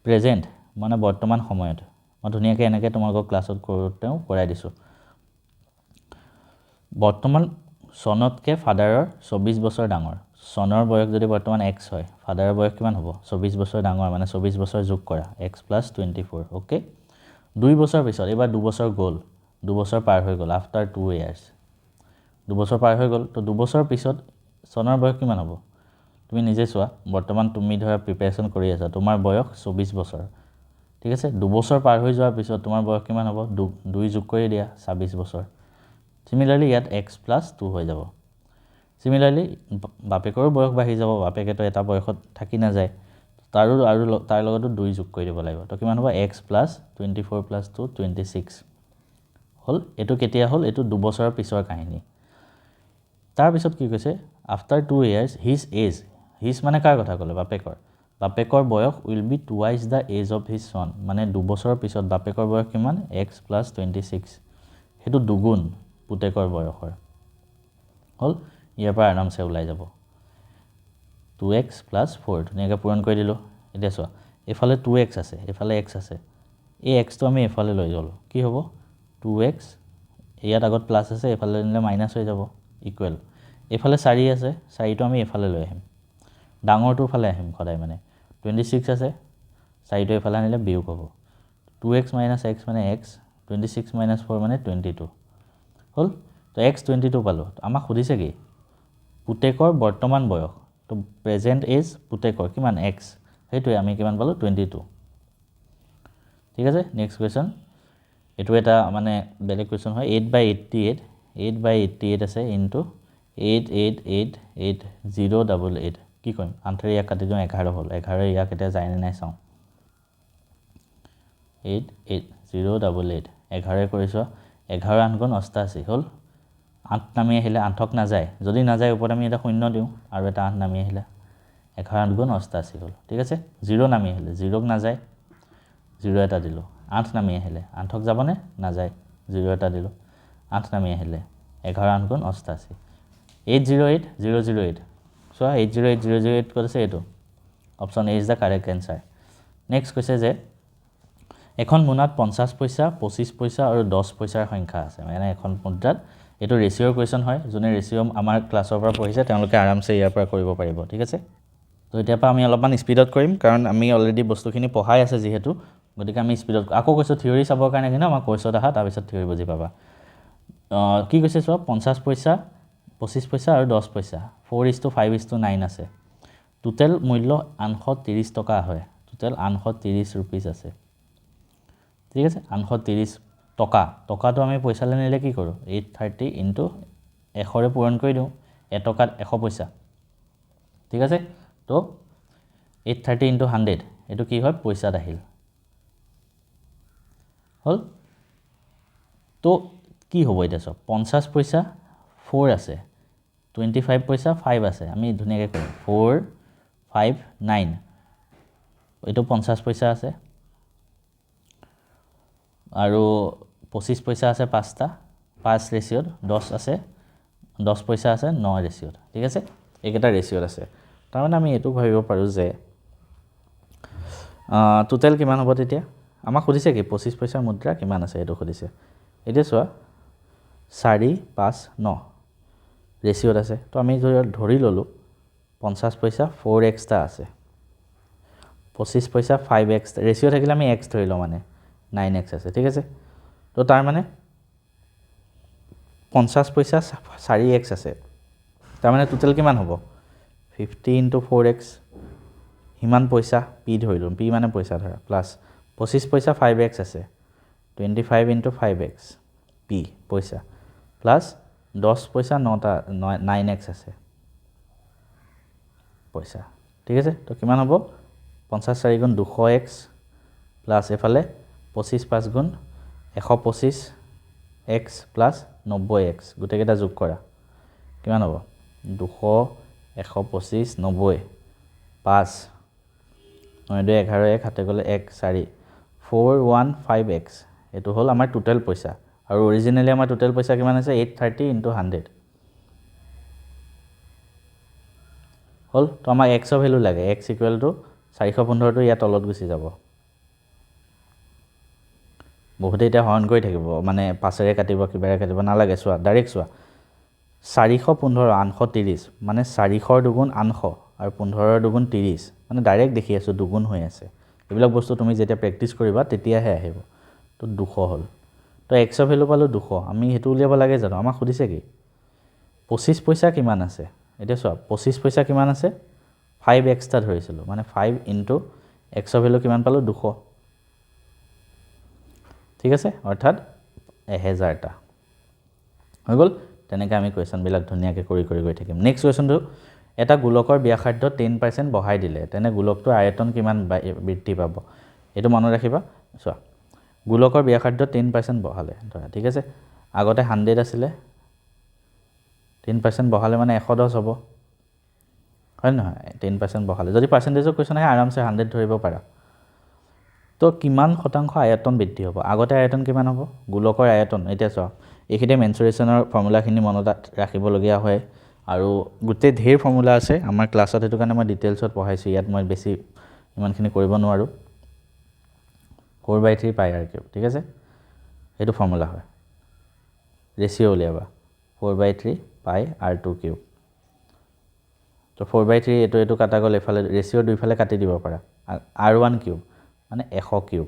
প্ৰেজেণ্ট মানে বৰ্তমান সময়ত মই ধুনীয়াকৈ এনেকৈ তোমালোকক ক্লাছত কৰোঁতেও কৰাই দিছোঁ বৰ্তমান সনতকৈ ফাদাৰৰ 24 বছৰ ডাঙৰ সনৰ বয়স যদি বৰ্তমান x হয় ফাদাৰৰ বয়স কিমান হ'ব 24 বছৰ ডাঙৰ মানে 24 বছৰ যোগ কৰা x + 24 ওকে 2 বছৰ পিছত এবাৰ 2 বছৰ গ'ল 2 বছৰ পাৰ হৈ গ'ল আফটাৰ 2 ইয়াৰ্ছ 2 বছৰ পাৰ হৈ গ'ল তো 2 বছৰ পিছত সনৰ বয়স কিমান হ'ব তুমি নিজে চোৱা বৰ্তমান তুমি ধৰা প্ৰিপাৰেচন কৰি আছা তোমাৰ বয়স 24 বছৰ ঠিক আছে 2 বছৰ পাৰ হৈ যোৱাৰ পিছত তোমাৰ বয়স কিমান হ'ব 2 যোগ কৰি দিয়া 26 বছৰ সিমিলাৰলি ইয়াত x + 2 হৈ যাব সিমিলাৰলি বাপেকৰ বয়স বাঢ়ি যাব বাপেকেতো এটা বয়সত থাকি না যায় তাৰো আৰু তাৰ লগতো 2 যোগ কৰি দিব লাগিব তো কিমান হ'ব x + 24 + 2 26 হল এটো কেতিয়া হল এটো 2 বছৰৰ পিছৰ কাহিনী তাৰ পিছত কি কৈছে after 2 years his age his মানে কাৰ কথা ক'লে বাপেকৰ বয়স will be twice the age of his son মানে 2 বছৰৰ পিছত বাপেকৰ বয়স কিমান x + 26 হেতু দুগুণ পুতেকৰ বয়সৰ হল ইয়াৰ পৰা আৰামছে ওলাই যাব 2x + 4 ধুনীয়াকৈ পূৰণ কৰি দিলোঁ এতিয়া চোৱা এফালে 2x আছে এফালে x আছে এই x টো আমি এফালে লৈ গ'লো কি হ'ব 2x ইয়াত আগত প্লাস আছে এফালে নিলে মাইনাস হৈ যাব ইকুৱেল এফালে 4 আছে 4 টো আমি এফালে লৈ আহিম ডাঙৰটোৰ ফালে আহিম খদাই মানে 26 আছে 4 টো এফালে আনিলে বিয়োগ হ'ব 2x - x মানে x 26 - 4 মানে 22 হল তো x 22 পালো আমাক খুদিছে কি পুতেকৰ বৰ্তমান বয়স তো প্ৰেজেন্ট এজ পুতেকৰ কিমান x হেতুৱে আমি কিমান পালো 22 ঠিক আছে নেক্সট কোৱেশ্চন এটো এটা মানে বেলেগ কোৱেশ্চন হয় 8/88 আছে ইনটু 88888088 কি কৰিম আনথাৰে ইয়াক কাটি দিওঁ 11 হ'ল 11 ইয়াক এটা যায় নে নাই চাওঁ 088 11 কৰিছো 11 8 গুণ 88 হল 8 নামি আহিলে 8ক নাযায় যদি নাযায় ওপৰত আমি এটা শূন্য দিও আৰু এটা 8 নামি আহিলে 11 8 গুণ 88 হল ঠিক আছে 0 নামি আহিলে 0ক নাযায় 0 এটা দিলো 8 নামি আহিলে 8ক যাবনে নাযায় 0 এটা দিলো 8 নামি আহিলে 11 8 গুণ 88 808 008 so 808 008 কৰিছে এটো option A is the correct answer next কৈছে যে এখন মুনাত 50 পইচা 25 পইচা আৰু 10 পইচাৰ সংখ্যা আছে মানে এখন মুদ্ৰাত এটো ৰেশিওৰ কোৱেশ্চন হয় যোনে ৰেশিও আমাৰ ক্লাছৰ পৰা পঢ়িছে তেওঁলোকে আৰামছে ইয়াৰ পৰা কৰিব পাৰিব ঠিক আছে তো এতিয়া পৰা আমি অলপমান স্পিডত কৰিম কাৰণ আমি অলৰেডি বস্তুখিনি পঢ়াই আছে যেহেতু গতিকে আমি স্পিডত আকৌ কৈছো থিওৰি চাবৰ কাৰণে কিনা আমাৰ কোৰ্সত আহা তাৰ পিছত থিওৰি বুজি পাবা কি কৈছে সব 50 পইচা 25 পইচা আৰু 10 পইচা 4:5:9 আছে টোটাল মূল্য 830 টকা হয় টোটাল 830 रुपीस আছে ঠিক আছে 830 টকা টকাটো আমি পইচা লেনিলে কি কৰো 830 ইনটু 100 ৰে পূৰণ কৰি দিও এটকাত 100 পইচা ঠিক আছে তো 830 ইনটু 100 এটো কি হয় পইচাত আহিল হল তো কি হ'ব এটা সব 50 পইচা 4 আছে 25 পইচা 5 আছে আমি ধুনিয়াকে কৰিম 4 5 9 এটো 50 পইচা আছে আৰু 25 পইচা আছে 5টা 5 ৰেশিওত 10 আছে 10 পইচা আছে 9 ৰেশিওত ঠিক আছে এইকেটা ৰেশিওত আছে তাৰ মানে আমি এটো ভাবিব পাৰো যে টোটাল কিমান হ'ব তেতিয়া আমাক খুদিছে কি 25 পইচা মুদ্ৰা কিমান আছে এটো খুদিছে এতিয়া চোৱা 4 5 9 ৰেশিওত আছে তো আমি ধৰি ললো 50 পইচা 4x টা আছে 25 পইচা 5x ৰেশিও থাকিলে আমি x ধৰি লও মানে 9x আছে ঠিক আছে তো তাৰ মানে 50 পইচা 4x আছে তাৰ মানে টোটাল কিমান হ'ব 50 into 4x হিমান পইচা p ধৰিলো p মানে পইচা ধৰা প্লাস 25 পইচা 5x আছে 25 into 5x p পইচা প্লাস 10 পইচা 9x আছে পইচা ঠিক আছে তো কিমান হ'ব 50 4 গুণ 200x প্লাস এফালে 25 5 গুণ 125x প্লাস 90x গুটেকেটা যোগ কৰা কিমান হ'ব 200 125 90 5 9 2 11 1 হাতে গলে 1 4 415x এটো হল আমাৰ টোটাল পইচা আৰু অৰিজিনালি আমাৰ টোটাল পইচা কিমান আছে 830 into 100 হল তো আমাৰ x ৰ ভ্যালু লাগে x ইকুৱেল টু 415 টো ইয়া তলত গুচি যাব বহুতে এটা হৰণ কৰি থাকিব মানে পাছেৰে কাটিব কিবাৰে কাটিব নালাগে চোৱা ডাইৰেক্ট চোৱা 415 830 মানে 400 দুগুণ 800 আৰু 15 দুগুণ 30 মানে ডাইৰেক্ট দেখি আছো দুগুণ হৈ আছে এইবিলাক বস্তু তুমি যেতিয়া প্ৰেক্টিস কৰিবা তেতিয়াহে আহিব তো 200 হল তো x ৰ ভ্যালু পালো 200 আমি হেতু উলিয়াব লাগে জানো আমাক খুদিছে কি 25 পইচা কিমান আছে এটা চোৱা 25 পইচা কিমান আছে 5x টা ধৰিছিলো মানে 5 into x ৰ ভ্যালু কিমান পালো 200 ঠিক আছে অৰ্থাৎ 1000 টা হৈ গল তেনেকৈ আমি কোৱেশ্চন বিলাক ধুনিয়াকে কৰি গৈ থাকিম নেক্সট কোৱেশ্চনটো এটা গোলকৰ ব্যাসাৰ্ধ 10% বঢ়াই দিলে তেনে গোলকটো আয়তন কিমান বৃদ্ধি পাব এটো মনত ৰাখিবা চোৱা গোলকৰ ব্যাসাৰ্ধ 10% বঢ়ালে ধৰা ঠিক আছে আগতে 100 আছিল 10% বঢ়ালে মানে 110 হ'ব হয় নহয় 10% বঢ়ালে যদি পাৰ্চেন্টেজৰ কোৱেশ্চন আহে আৰামছে 100 ধৰিব পাৰা তো কিমান শতাংশ আয়তন বৃদ্ধি হ'ব আগতে আয়তন কিমান হ'ব গোলকৰ আয়তন এতিয়া চোৱা এইখিতে মেনচুৰেচনৰ ফৰ্মুলাখিনি মনত ৰাখিব লগিয়া হয় আৰু গুটে ধেৰ ফৰ্মুলা আছে আমাৰ ক্লাছত হেতু কাৰণে মই ডিটেইলছত পঢ়াইছো ইয়াত মই বেছি ইমানখিনি কৰিব নোৱাৰো 4/3 পাই r কিউব ঠিক আছে হেতু ফৰ্মুলা হয় ৰেশিও উলিয়াবা 4/3 পাই r2 কিউব তো 4/3 এটো কাটা গলে এফালে ৰেশিও দুইফালে কাটি দিব পাৰা r1 কিউব মানে 100 cube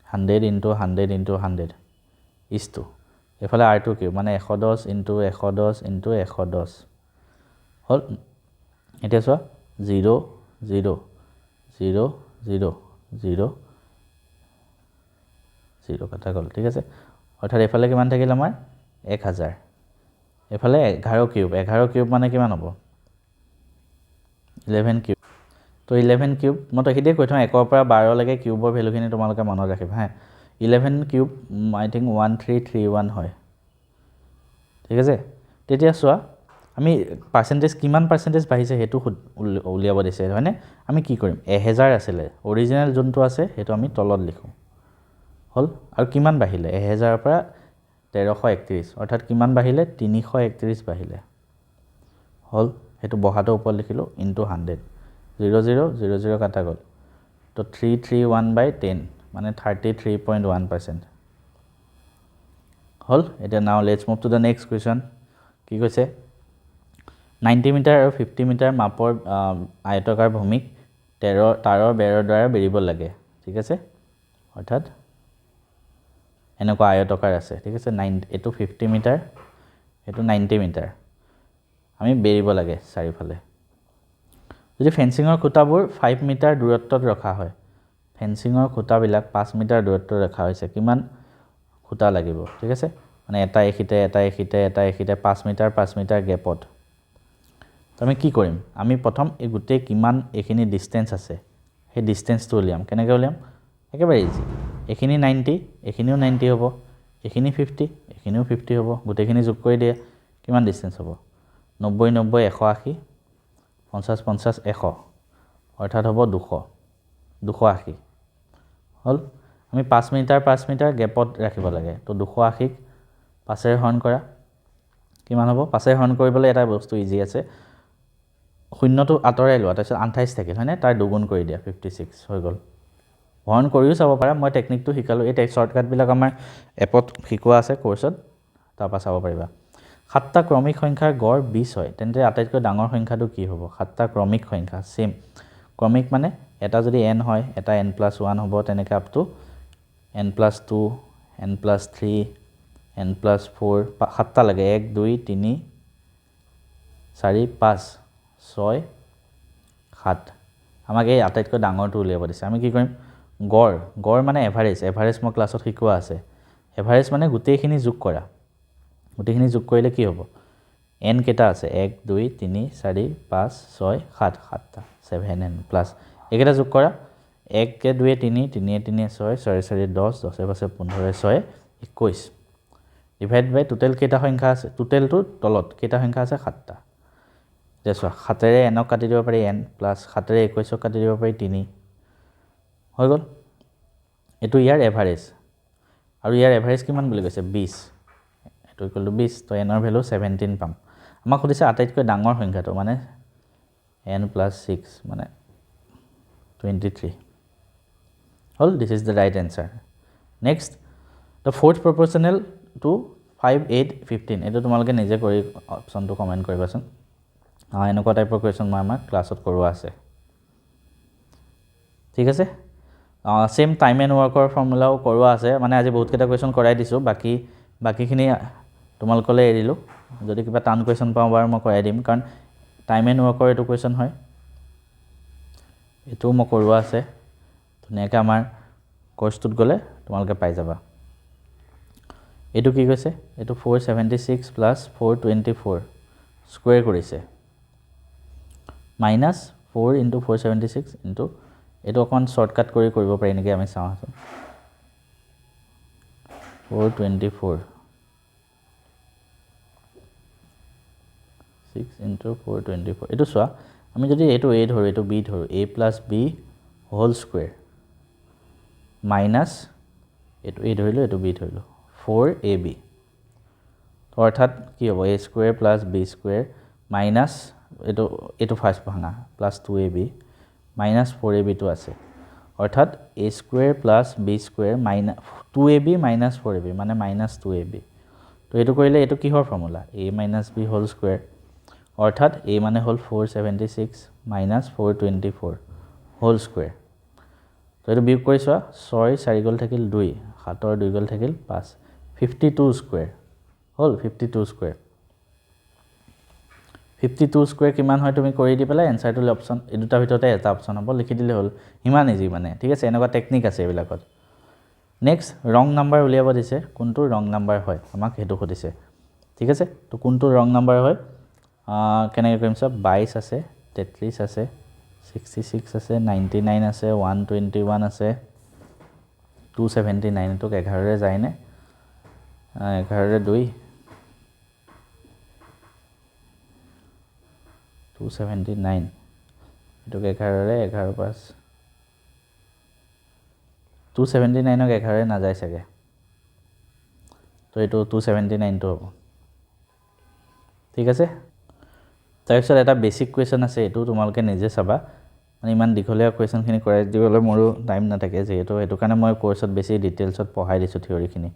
100 into 100 into 100 is to এফালে r2 কিউব মানে 110 into 110 into 110 হল এটা চোৱা 0 0 0 0 0 0 কাটা গল ঠিক আছে অৰ্থাৎ এফালে কিমান থাকিল আমাৰ 1000 এফালে 11 কিউব মানে কিমান হ'ব 11 কিউব তো 11 কিউব মই তো এখিতে কৈ থওঁ 1 পৰা 12 লৈকে কিউবৰ ভ্যালুখিনি তোমালোকে মনত ৰাখিবা হা 11 কিউব আই থিংক 1331 হয় ঠিক আছে তেতিয়া চোৱা আমি পাৰ্সেন্টেজ কিমান পাৰ্সেন্টেজ বাঢ়িছে হেতু উলিয়াব দিছে হয়নে আমি কি কৰিম 1000 আছিল অৰিজিনাল যোনটো আছে হেতু আমি তলত লিখো হল আৰু কিমান বাঢ়িলে 1000 পৰা 1331 অৰ্থাৎ কিমান বাঢ়িলে 331 বাঢ়িলে হল হেতু বহাটো ওপৰত লিখিলো ইনটু 100 00 00 কাটা গল তো 331/10 মানে 33.1% হল এটা now let's move to the next question কি কৈছে 90 মিটাৰ আৰু 50 মিটাৰ মাপৰ আয়তকাৰ ভূমিক তাৰৰ বেৰৰ দ্বাৰা বেৰিব লাগে ঠিক আছে অৰ্থাৎ এনেকুৱা আয়তকাৰ আছে ঠিক আছে 9 এটো 50 মিটাৰ এটো 90 মিটাৰ আমি বেৰিব লাগে চাৰিফালে যদি ফেন্সিঙৰ খুঁটাবোৰ 5 মিটাৰ দূৰত্বত ৰখা হয় ফেন্সিঙৰ খুঁটাবিলাক 5 মিটাৰ দূৰত্বত ৰখা হৈছে কিমান খুঁটা লাগিব ঠিক আছে মানে এটা এখিতে 5 মিটাৰ গ্যাপত তো আমি কি কৰিম আমি প্ৰথম এই গুটে কিমান এখিনি ডিসটেন্স আছে সেই ডিসটেন্সটো উলিয়াম কেনেকৈ উলিয়াম একেবাৰে ইজি এখিনি 90 এখিনিও 90 হ'ব এখিনি 50 এখিনিও 50 হ'ব গুটেখিনি যোগ কৰি দিয়া কিমান ডিসটেন্স হ'ব 90 90 180 50 50 100 অৰ্থাৎ হ'ব 200 280 হল আমি 5 মিটাৰ গ্যাপত ৰাখিব লাগে তো 280 5 হৰণ কৰা কিমান হ'ব 5 হৰণ কৰিবলৈ এটা বস্তু ইজি আছে শূন্যটো আঁতৰাই লোৱা তাৰপিছত 28 থাকিল হয়নে তাৰ দুগুণ কৰি দিয়া 56 হৈ গল হৰণ কৰিও চাব পাৰা মই টেকনিকটো শিকালো এই শৰ্টকাট বিলাক আমাৰ এপত শিকোৱা আছে কোৰ্সত তাৰপা চাব পাৰিবা সাতটা ক্ৰমিক সংখ্যাৰ গড় 20 হয় তেন্তে আটাইতকৈ ডাঙৰ সংখ্যাটো কি হ'ব সাতটা ক্ৰমিক সংখ্যা সেম ক্ৰমিক মানে এটা যদি n হয় এটা n+1 হ'ব তেনেকৈ up to n+2 n+3 n+4 সাতটা লাগে 1 2 3 4 5 6 7 আমাক এই আটাইতকৈ ডাঙৰটো উলিয়াব দিছে আমি কি কৰিম গড় মানে এভাৰেজ মই ক্লাছত শিকোৱা আছে এভাৰেজ মানে গুটেইখিনি যোগ কৰা গুটেইখিনি যোগ কৰিলে কি হ'ব n কেটা আছে 1 2 3 4 5 6 7 সাতটা 7n প্লাস একেটা যোগ কৰা 1 কে 2 3 3 3 6 6 4 10 10 5 15 6 21 ডিভাইড বাই টোটাল কেটা সংখ্যা আছে টোটালটো তলত কেটা সংখ্যা আছে সাতটা যেসা 7 ৰে n কাটি দিব পাৰি n প্লাস 7 ৰে 21 কাটি দিব পাৰি 3 হৈ গল এটো ইয়াৰ এভাৰেজ আৰু ইয়াৰ এভাৰেজ কিমান বুলি কৈছে 20 এটো ইকুৱেল টু 20 তো n ৰ ভ্যালু 17 পাম আমাক খুদিছে আটাইতকৈ ডাঙৰ সংখ্যাটো মানে n+6 মানে 23 হল this is the right answer next the fourth proportional to 5 8 15 এটো তোমালোকে নিজে কৰি অপচনটো কমেন্ট কৰিবাচোন এনেকুৱা টাইপৰ কোৱেশ্চন মই আমাৰ ক্লাছত কৰোৱা আছে ঠিক আছে সেম টাইম এন্ড ওয়াৰ্কৰ ফৰ্মুলাও কৰোৱা আছে মানে আজি বহুত কেটা কোৱেশ্চন কৰাই দিছো বাকিখিনি তোমালোকলে এৰিলো যদি কিবা টান কোৱেশ্চন পাওঁ বাৰ মই কৰাই দিম কাৰণ টাইম এন্ড ওয়াৰ্কৰ এটো কোৱেশ্চন হয় এটো মই কৰোৱা আছে ধুনীয়াকৈ আমাৰ কোৰ্সটোত গলে তোমালোকে পাই যাবা এটো কি কৈছে এটো 476 প্লাস 424 স্কয়াৰ কৰিছে minus 4 into 476 into এটো অকন শৰ্টকাট কৰি কৰিব পাৰি নেকি আমি চাওঁ 424 6 into 424 এটো চোৱা আমি যদি এটো a ধৰো এটো b ধৰো a plus b whole square minus এটো a ধৰিলো এটো b ধৰিলো 4ab অৰ্থাৎ কি হ'ব a square plus b square minus এটো ফার্স্ট ভাঙা প্লাস 2ab minus 4ab তো আছে অর্থাৎ a square plus b square minus 2ab minus 4ab মানে minus 2ab তো এটো কৰিলে এটো কিহৰ formula a minus b whole square অর্থাৎ a মানে হল 476 minus 424 whole square তো এটো বিয়োগ কৰিছো 6 4 গল থাকিল 2 7 ৰ 2 গল থাকিল 5 52 square হল 52 square 52 স্কয়ার কিমান হয় তুমি কৰি দি পেলাই এনসাৰটো অপচন এই দুটা ভিতৰতে এটা অপচন হ'ব লিখি দিলে হল ইমান ইজি মানে ঠিক আছে এনেকুৱা টেকনিক আছে এবিলাকত নেক্সট ৰং নাম্বাৰ উলিয়াব দিছে কোনটো ৰং নাম্বাৰ হয় আমাক হেতু খুদিছে ঠিক আছে তো কোনটো ৰং নাম্বাৰ হয় কেনেকৈ কৰিম সব 22 আছে 33 আছে 66 আছে 99 আছে 121 আছে 279 এটোক 11 ৰে যায়নে 11 ৰে 2 279 এটোক 11 ৰে 11 5 279 ক 11 ৰে না যায় সকে তো এটো 279 তো হ'ব ঠিক আছে তাৰপিছত এটা বেসিক কোৱেশ্চন আছে এটো তোমালকে নিজে চাবা মানে ইমান দীঘলীয়া কোৱেশ্চনখিনি কৰাই দিবলৈ মোৰো টাইম নাথাকে যেহেতু এটো কাৰণে মই কোৰ্সত বেছি ডিটেইলছত পঢ়াই দিছো থিওৰিখিনি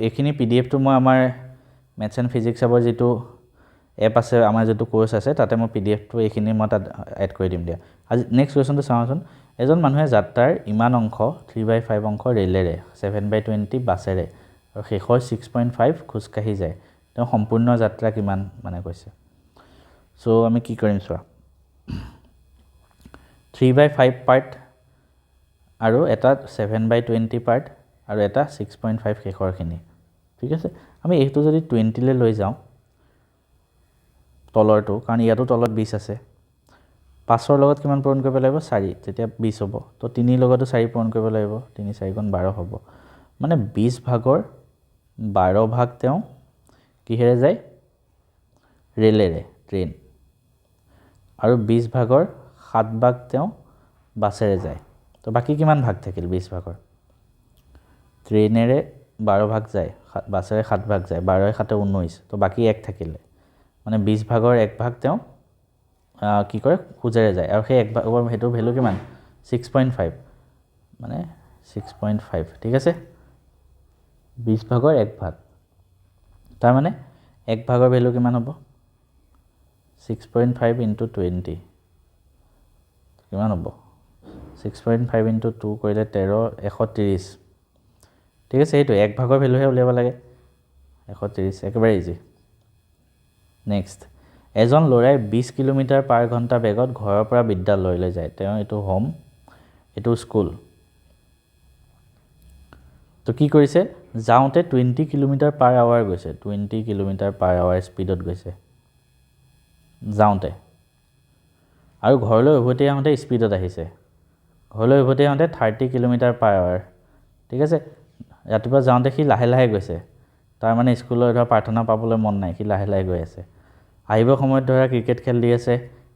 এইখিনি পিডিএফ টো মই আমাৰ মেথছ এণ্ড ফিজিক্স আবৰ যেটো এপ আছে আমাৰ যেটো কোৰ্স আছে তাতে মই পিডিএফ টো এইখিনি মই তাত এড কৰি দিম দিয়া আজি নেক্সট কোৱেশ্চনটো চাওঁচোন এজন মানুহে যাত্ৰাৰ ইমান অংশ 3/5 অংশ ৰেলেৰে 7/20 বাছেৰে আৰু শেষৰ 6.5 খোজকাঢ়ি যায় তেওঁ সম্পূৰ্ণ যাত্ৰা কিমান মানে কৈছে সো আমি কি কৰিম চোৱা 3/5 পাৰ্ট আৰু এটা 7/20 পাৰ্ট আৰু এটা 6.5 শেষৰখিনি ঠিক আছে আমি এইটো যদি 20 লে লৈ যাওঁ তলৰটো কাৰণ ইয়াতো তলত 20 আছে 5 ৰ লগত কিমান পূৰণ কৰিব লাগিব 4 তেতিয়া 20 হ'ব তো 3 লগতো 4 পূৰণ কৰিব লাগিব 3 4 গুণ 12 হ'ব মানে 20 ভাগৰ 12 ভাগ তেওঁ কিহেৰে যায় ৰেলেৰে ট্ৰেইন আৰু 20 ভাগৰ 7 ভাগ তেওঁ বাছেৰে যায় তো বাকি কিমান ভাগ থাকিল 20 ভাগৰ ট্ৰেইনেৰে 12 ভাগ যায় বাছেৰে 7 ভাগ যায় 12 7 19 তো বাকি 1 থাকিলে মানে 20 ভাগৰ 1 ভাগ তেওঁ কি কৰে খুজেৰে যায় আৰু সেই 1 ভাগৰ হেতু ভ্যালু কিমান 6.5 মানে 6.5 ঠিক আছে 20 ভাগৰ 1 ভাগ তাৰ মানে 1 ভাগৰ ভ্যালু কিমান হ'ব 6.5 into 20 কিমান হ'ব 6.5 into 2 কৰিলে 13 130 ঠিক আছে এইটো 1 ভাগৰ ভ্যালু হে উলিয়াব লাগে 130 একেবাৰে ইজি নেক্সট এজন লৰাই 20 কিলোমিটাৰ পাৰ ঘণ্টা বেগত ঘৰৰ পৰা বিদ্যালয়লৈ যায় তেওঁ এটো হোম এটো স্কুল তো কি কৰিছে যাওঁতে 20 কিলোমিটাৰ পাৰ আৱাৰ গৈছে 20 কিলোমিটাৰ পাৰ আৱাৰ স্পিডত গৈছে যাওঁতে আৰু ঘৰলৈ উভতি আহোঁতে স্পিডত আহিছে ঘৰলৈ উভতি আহোঁতে 30 কিলোমিটাৰ পাৰ আৱাৰ ঠিক আছে ৰাতিপুৱা যাওঁতে সি লাহে লাহে গৈছে তাৰ মানে স্কুলৰ ধৰা প্ৰাৰ্থনা পাবলৈ মন নাই সি লাহে লাহে গৈ আছে আহিব সময়ত ধৰা ক্ৰিকেট খেল দি আছে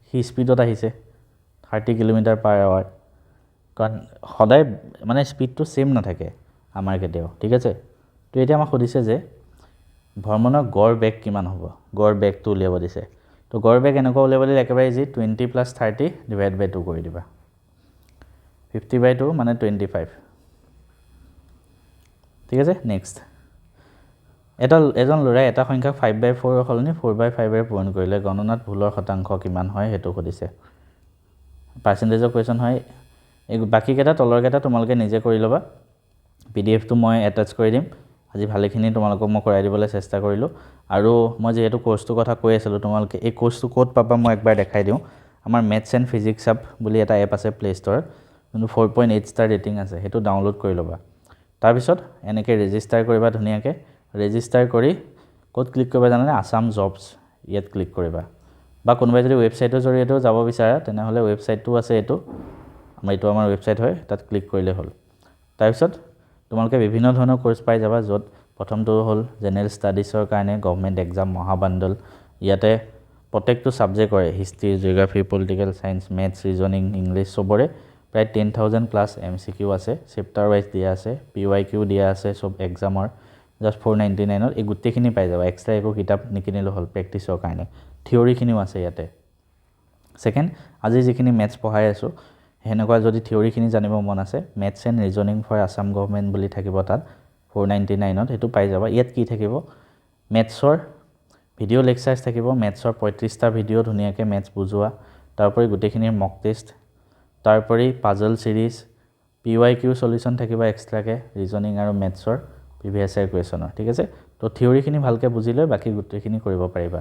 সি স্পিডত আহিছে 30 কিলোমিটাৰ পাৰ আৱাৰ কাৰণ সদায় মানে স্পিডটো সেম নাথাকে আমাৰ কেতিয়াও ঠিক আছে তো এতিয়া আমাক সুধিছে যে ভ্ৰমণৰ গড় বেগ কিমান হ'ব গড় বেগটো উলিয়াব দিছে তো গড় বেগ এনেকৈ উলিয়াব দিলে একেবাৰে ইজি 20 + 30 / 2 কৰি দিবা 50/2 মানে 25 ঠিক আছে নেক্সট এজন লৰাই এটা সংখ্যাক 5/4 ৰ সলনি 4/5 ৰে পূৰণ কৰিলে গণনাত ভুলৰ শতাংশ কিমান হয় হেতু সুধিছে পাৰ্চেন্টেজৰ কোৱেশ্চন হয় এই বাকি কেটা তলৰ কেটা তোমালকে নিজে কৰি লবা পিডিএফ টো মই এটাচ কৰি দিম আজি ভালেখিনি তোমালকক মই কৰাই দিবলৈ চেষ্টা কৰিলো আৰু মই যেহেতু কোৰ্সটো কথা কৈ আছিলো তোমালকে এই কোৰ্সটো ক'ত পাবা মই একবাৰ দেখাই দিও আমাৰ মেথছ এণ্ড ফিজিক্স আপ বুলি এটা এপ আছে প্লে ষ্টৰ কিন্তু 4.8 ষ্টাৰ ৰেটিং আছে হেতু ডাউনলোড কৰি লবা তাৰ পিছত এনেকে ৰেজিষ্টাৰ কৰিবা ধুনিয়াকে ৰেজিষ্টাৰ কৰি ক'ত ক্লিক কৰিবা জানানে আসাম জবছ ইয়াত ক্লিক কৰিবা বা কোনোবাই যদি ওয়েবসাইটৰ জৰিয়তেও যাব বিচাৰা তেনেহলে ওয়েবসাইটটো আছে এটো আমাৰ ওয়েবসাইট হয় তাত ক্লিক কৰিলে হ'ল তাৰ পিছত তোমালকে বিভিন্ন ধৰণৰ কোৰ্স পাই যাবা যত প্ৰথমটো হ'ল জেনাৰেল ষ্টাডিজৰ কাৰণে গভৰ্নমেন্ট এক্সাম মহাবাণ্ডল ইয়াতে প্ৰত্যেকটো সাবজেক্টৰে history geography political science maths reasoning English সবৰে প্ৰায় 10,000 প্লাস এমসিকিউ আছে চেপ্টাৰ ওয়াইজ দিয়া আছে পিওয়াইকিউ দিয়া আছে সব এক্সামৰ জাস্ট 499 ৰ এই গুটেখিনি পাই যাবা এক্সট্ৰা একো কিতাপ নিকিনিলে হ'ল প্ৰেক্টিছৰ কাৰণে থিওৰিখিনিও আছে ইয়াতে সেকেন্ড আজি যিখিনি মেথছ পঢ়াই আছো হেনেকুৱা যদি থিওৰিখিনি জানিব মন আছে maths and reasoning for Assam government বুলি থাকিব তাত 499 ত হেতু পাই যাবা ইয়াত কি থাকিব মেথছৰ ভিডিও লেকচাৰছ থাকিব মেথছৰ 35টা ভিডিও ধুনিয়াকে মেথছ বুজোৱা তাৰপৰি গুটেখিনিৰ মক টেষ্ট তাৰপৰি পাজল সিৰিজ পিওয়াইকিউ সলিউশন থাকিব এক্সট্ৰাকে ৰিজনিং আৰু মেথছৰ প্ৰিভিয়াছ ইয়াৰ কুৱেশ্যনৰ ঠিক আছে তো থিওৰিখিনি ভালকে বুজি লৈ বাকি গুটেখিনি কৰিব পাৰিবা